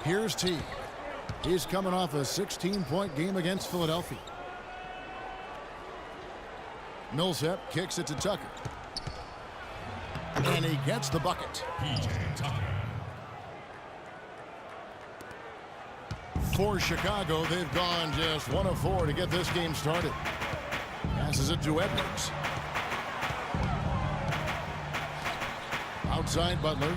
Here's Teague. He's coming off a 16-point game against Philadelphia. Millsap kicks it to Tucker. And he gets the bucket. PJ Tucker. For Chicago, they've gone just 1 of 4 to get this game started. Passes it to Edwards. Outside Butler.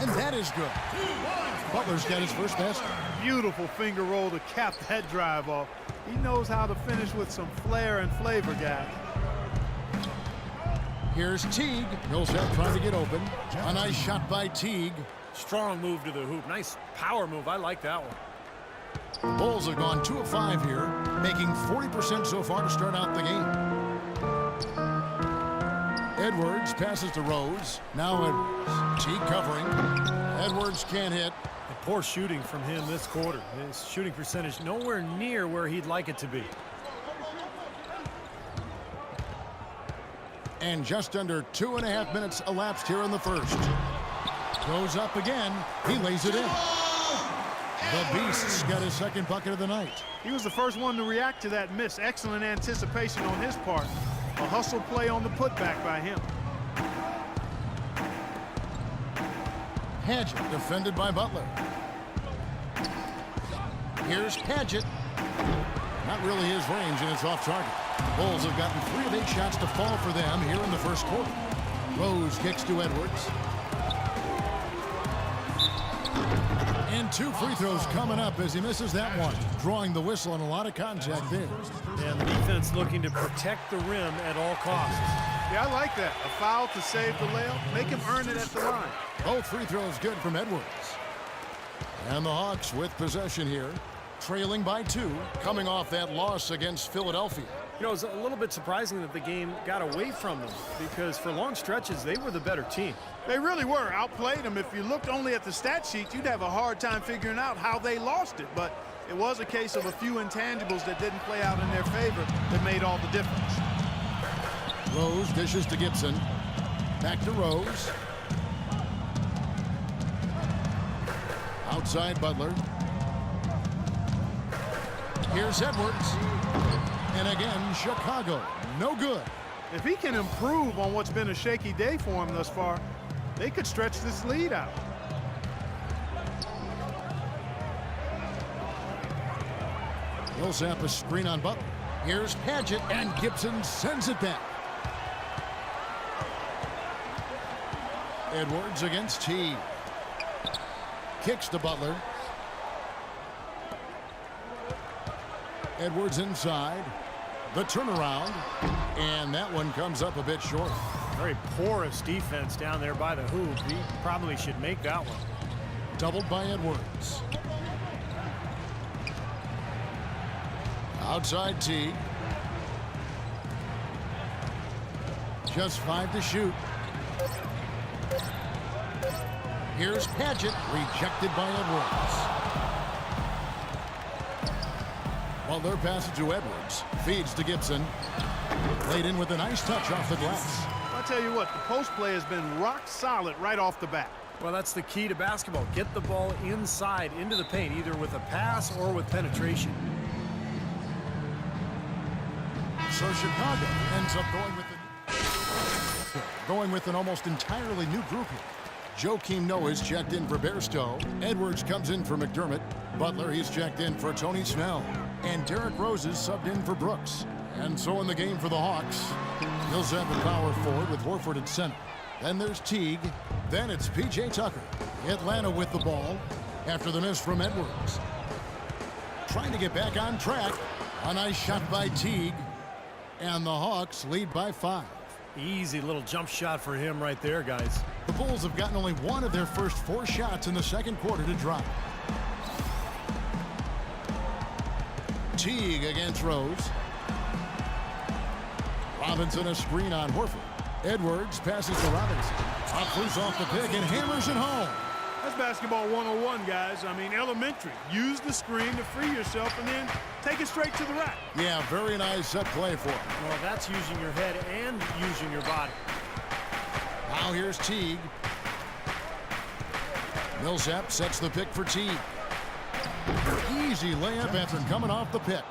And that is good. Butler's got his first basket. Beautiful finger roll to cap that drive off. He knows how to finish with some flair and flavor, guys. Here's Teague. Millsap trying to get open. A nice shot by Teague. Strong move to the hoop. Nice power move. I like that one. The Bulls have gone 2 of 5 here, making 40% so far to start out the game. Edwards passes to Rose. Now Edwards. Teague covering. Edwards can't hit. And poor shooting from him this quarter. His shooting percentage nowhere near where he'd like it to be. And just under 2.5 minutes elapsed here in the first. Goes up again. He lays it in. The Beast's got his second bucket of the night. He was the first one to react to that miss. Excellent anticipation on his part. A hustle play on the putback by him. Padgett defended by Butler. Here's Padgett. Not really his range, and it's off target. The Bulls have gotten 3 of 8 shots to fall for them here in the first quarter. Rose kicks to Edwards. And 2 free throws coming up as he misses that one. Drawing the whistle and a lot of contact there. And the defense looking to protect the rim at all costs. Yeah, I like that. A foul to save the layup. Make him earn it at the line. Both free throws good from Edwards. And the Hawks with possession here. Trailing by 2, coming off that loss against Philadelphia. You know, it's a little bit surprising that the game got away from them because for long stretches, they were the better team. They really were. Outplayed them. If you looked only at the stat sheet, you'd have a hard time figuring out how they lost it. But it was a case of a few intangibles that didn't play out in their favor that made all the difference. Rose dishes to Gibson. Back to Rose. Outside Butler. Here's Edwards. And again, Chicago. No good. If he can improve on what's been a shaky day for him thus far, they could stretch this lead out. Millsap a screen on Butler. Here's Padgett, and Gibson sends it back. Edwards against Teague. Kicks to Butler. Edwards inside. The turnaround. And that one comes up a bit short. Very porous defense down there by the hoop. He probably should make that one. Doubled by Edwards. Outside Teague. Just 5 to shoot. Here's Padgett, rejected by Edwards. Butler passes to Edwards. Feeds to Gibson. Laid in with a nice touch off the glass. I'll tell you what, the post play has been rock solid right off the bat. Well, that's the key to basketball. Get the ball inside into the paint, either with a pass or with penetration. So Chicago ends up going with an almost entirely new group here. Joakim Noah's checked in for Bairstow. Edwards comes in for McDermott. Butler, he's checked in for Tony Snell. And Derrick Rose is subbed in for Brooks. And so in the game for the Hawks, Millsap at power forward with Horford at center. Then there's Teague. Then it's PJ Tucker. Atlanta with the ball after the miss from Edwards. Trying to get back on track. A nice shot by Teague. And the Hawks lead by 5. Easy little jump shot for him right there, guys. The Bulls have gotten only 1 of their first 4 shots in the second quarter to drop. Teague against Rose. Robinson a screen on Horford. Edwards passes to Robinson. Offers off the pick and hammers it home. That's basketball 101, guys. I mean, elementary. Use the screen to free yourself and then take it straight to the rack. Yeah, very nice set play for him. Well, that's using your head and using your body. Now here's Teague. Millsap sets the pick for Teague. Easy layup after coming off the pick.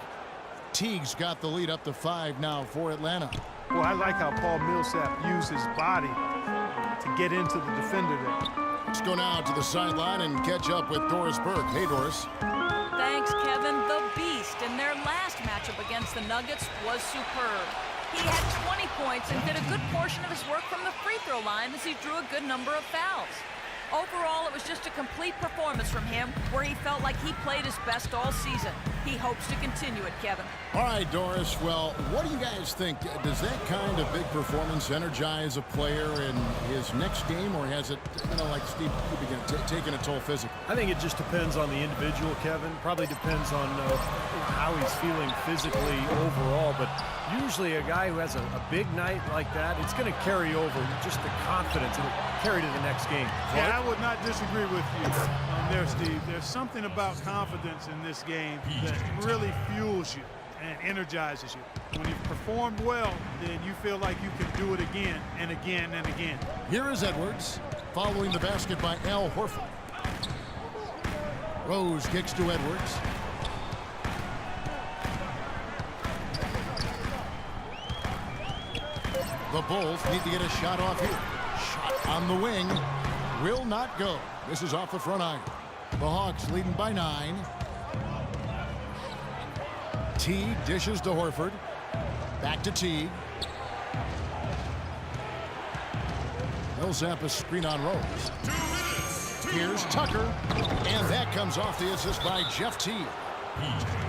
Teague's got the lead up to 5 now for Atlanta. Well, I like how Paul Millsap used his body to get into the defender there. Let's go now to the sideline and catch up with Doris Burke. Hey, Doris. Thanks, Kevin. The Beast in their last matchup against the Nuggets was superb. He had 20 points and did a good portion of his work from the free throw line as he drew a good number of fouls. Overall, it was just a complete performance from him where he felt like he played his best all season. He hopes to continue it, Kevin. All right, Doris. Well, what do you guys think? Does that kind of big performance energize a player in his next game, or has it, like Steve began taking a toll physically? I think it just depends on the individual, Kevin. Probably depends on how he's feeling physically overall. But usually a guy who has a big night like that, it's going to carry over just the confidence. It'll carry to the next game. Yeah, I would not disagree with you there, Steve. There's something about confidence in this game that really fuels you and energizes you. When you've performed well, then you feel like you can do it again and again and again. Here is Edwards, following the basket by Al Horford. Rose kicks to Edwards. The Bulls need to get a shot off here. Shot on the wing. Will not go. This is off the front iron. The Hawks leading by 9. Teague dishes to Horford. Back to Teague. Millsap a screen on Rose. Here's Tucker. And that comes off the assist by Jeff Teague.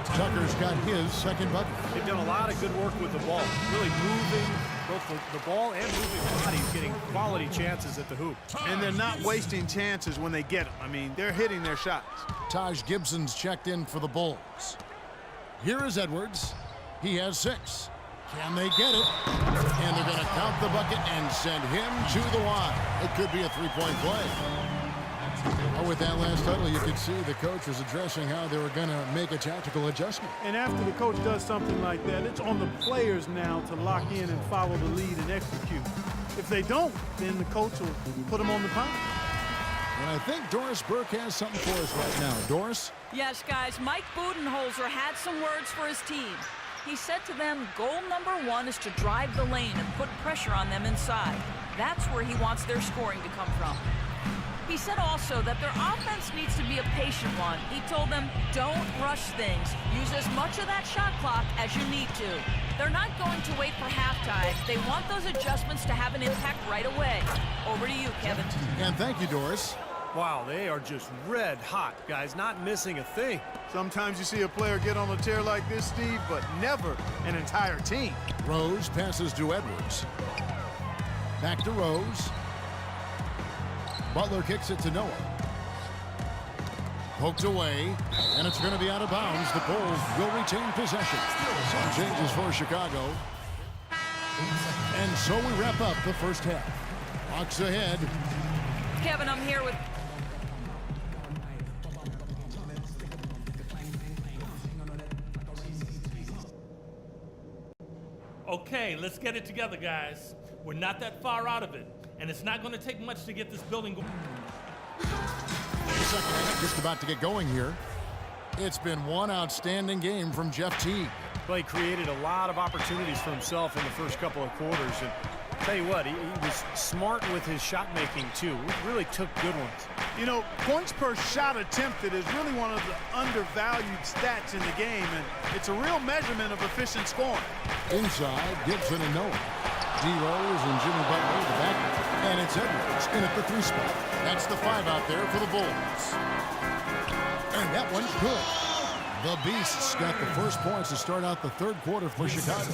Tucker's got his second bucket. They've done a lot of good work with the ball. Really moving both the ball and moving bodies, getting quality chances at the hoop. And they're not wasting chances when they get them. I mean, they're hitting their shots. Taj Gibson's checked in for the Bulls. Here is Edwards. He has 6. Can they get it? And they're going to count the bucket and send him to the line. It could be a three-point play. Oh, with that last huddle, you could see the coach was addressing how they were going to make a tactical adjustment. And after the coach does something like that, it's on the players now to lock in and follow the lead and execute. If they don't, then the coach will put them on the pound. And I think Doris Burke has something for us right now. Doris? Yes, guys, Mike Budenholzer had some words for his team. He said to them, goal number 1 is to drive the lane and put pressure on them inside. That's where he wants their scoring to come from. He said also that their offense needs to be a patient one. He told them, don't rush things. Use as much of that shot clock as you need to. They're not going to wait for halftime. They want those adjustments to have an impact right away. Over to you, Kevin. And thank you, Doris. Wow, they are just red hot, guys, not missing a thing. Sometimes you see a player get on a tear like this, Steve, but never an entire team. Rose passes to Edwards. Back to Rose. Butler kicks it to Noah. Poked away, and it's going to be out of bounds. The Bulls will retain possession. Some changes for Chicago. And so we wrap up the first half. Hawks ahead. Kevin, I'm here with... Okay, let's get it together, guys. We're not that far out of it, and it's not going to take much to get this building going. Second half just about to get going here. It's been one outstanding game from Jeff Teague. Well, he created a lot of opportunities for himself in the first couple of quarters. And tell you what, he was smart with his shot making too. He really took good ones. You know, points per shot attempted is really one of the undervalued stats in the game, and it's a real measurement of efficient scoring. Inside, Gibson and Noah. D. Rose and Jimmy Butler at the back. And it's Edwards in at the 3 spot. That's the 5 out there for the Bulls. And that one's good. The Beasts got the first points to start out the third quarter for Chicago.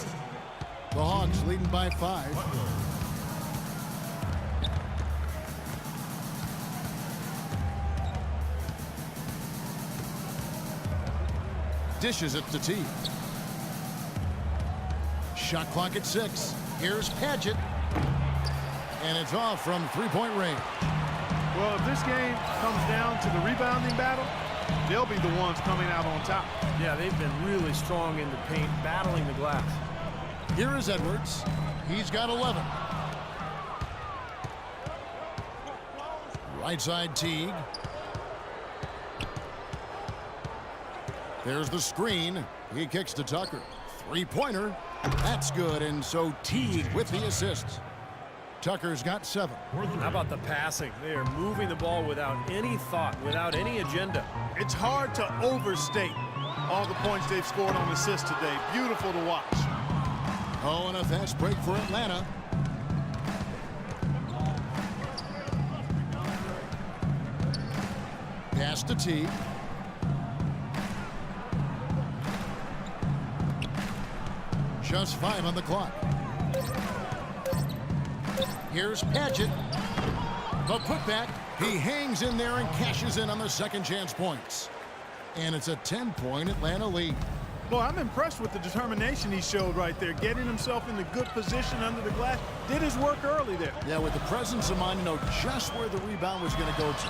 The Hawks leading by 5. Dishes it to Teague. Shot clock at 6. Here's Padgett. And it's off from three-point range. Well, if this game comes down to the rebounding battle, they'll be the ones coming out on top. Yeah, they've been really strong in the paint, battling the glass. Here is Edwards. He's got 11. Right side Teague. There's the screen. He kicks to Tucker. Three-pointer. That's good, and so Teague with the assist. Tucker's got 7. How about the passing? They are moving the ball without any thought, without any agenda. It's hard to overstate all the points they've scored on assists today. Beautiful to watch. Oh, and a fast break for Atlanta. Pass to Teague. Just 5 on the clock. Here's Padgett. The putback. He hangs in there and cashes in on the second chance points. And it's a 10-point Atlanta lead. Boy, I'm impressed with the determination he showed right there, getting himself in a good position under the glass. Did his work early there. Yeah, with the presence of mind, know just where the rebound was going to go to.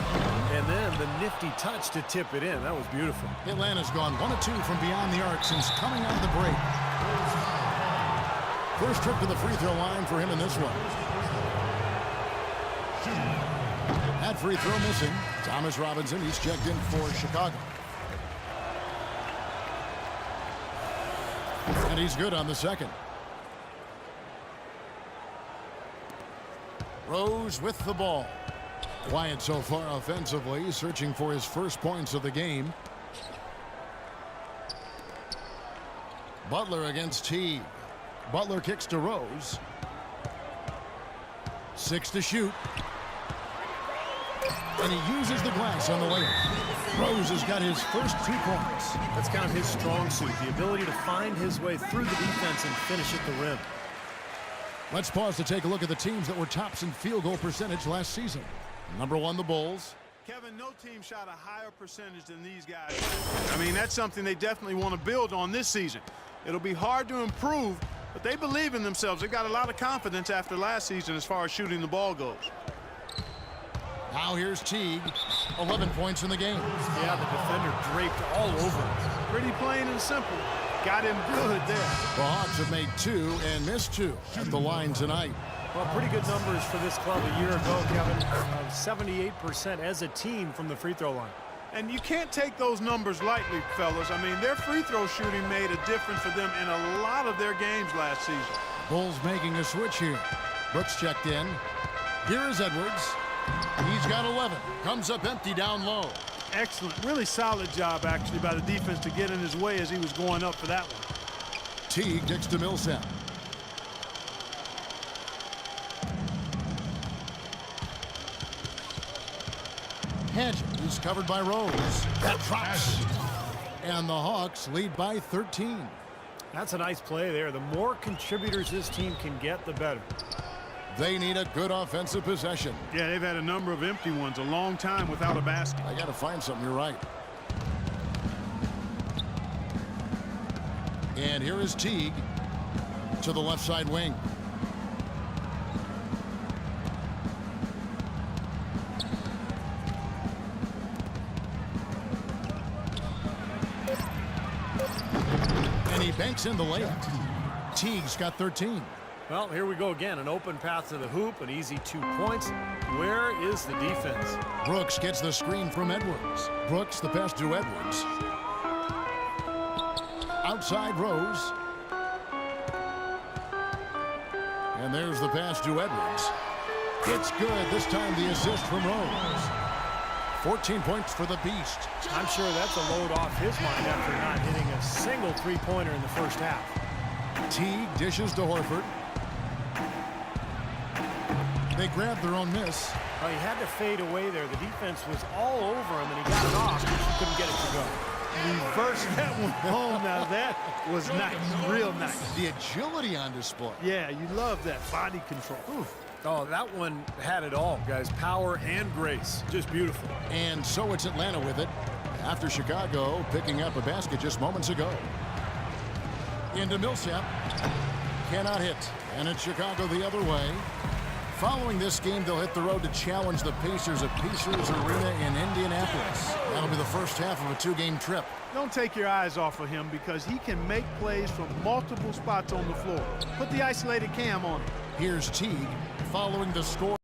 And then the nifty touch to tip it in. That was beautiful. Atlanta's gone 1 of 2 from beyond the arc since coming out of the break. First trip to the free throw line for him in this one. That free throw missing. Thomas Robinson, he's checked in for Chicago. And he's good on the second. Rose with the ball. Quiet so far offensively, searching for his first points of the game. Butler against Teague. Butler kicks to Rose. 6 to shoot. And he uses the glass on the layup. Rose has got his first 2 points. That's kind of his strong suit, the ability to find his way through the defense and finish at the rim. Let's pause to take a look at the teams that were tops in field goal percentage last season. Number 1, the Bulls. Kevin, no team shot a higher percentage than these guys. I mean, that's something they definitely want to build on this season. It'll be hard to improve, but they believe in themselves. They got a lot of confidence after last season as far as shooting the ball goes. Now here's Teague. 11 points in the game. Yeah, the defender draped all over him. Pretty plain and simple. Got him good there. The Hawks have made 2 and missed 2 at the line tonight. Well, pretty good numbers for this club a year ago, Kevin. 78% as a team from the free throw line. And you can't take those numbers lightly, fellas. I mean, their free throw shooting made a difference for them in a lot of their games last season. Bulls making a switch here. Brooks checked in. Here is Edwards. He's got 11. Comes up empty down low. Excellent. Really solid job, actually, by the defense to get in his way as he was going up for that one. Teague kicks to Millsap. Padgett is covered by Rose. That drops. And the Hawks lead by 13. That's a nice play there. The more contributors this team can get, the better. They need a good offensive possession. Yeah, they've had a number of empty ones, a long time without a basket. I got to find something. You're right. And here is Teague to the left side wing. And he banks in the layup. Teague's got 13. Well, here we go again. An open path to the hoop, an easy 2 points. Where is the defense? Brooks gets the screen from Edwards. Brooks, the pass to Edwards. Outside Rose. And there's the pass to Edwards. It's good. This time the assist from Rose. 14 points for the Beast. I'm sure that's a load off his mind after not hitting a single 3-pointer in the first half. Teague dishes to Horford. They grabbed their own miss. Well, he had to fade away there. The defense was all over him, and he got it off, but he couldn't get it to go. Reverse that one home. Now that was nice, real nice. The agility on display. Yeah, you love that body control. Oof. Oh, that one had it all, guys. Power and grace. Just beautiful. And so it's Atlanta with it after Chicago picking up a basket just moments ago. Into Millsap. Cannot hit. And it's Chicago the other way. Following this game, they'll hit the road to challenge the Pacers at Pacers Arena in Indianapolis. That'll be the first half of a 2-game trip. Don't take your eyes off of him because he can make plays from multiple spots on the floor. Put the isolated cam on him. Here's Teague following the score.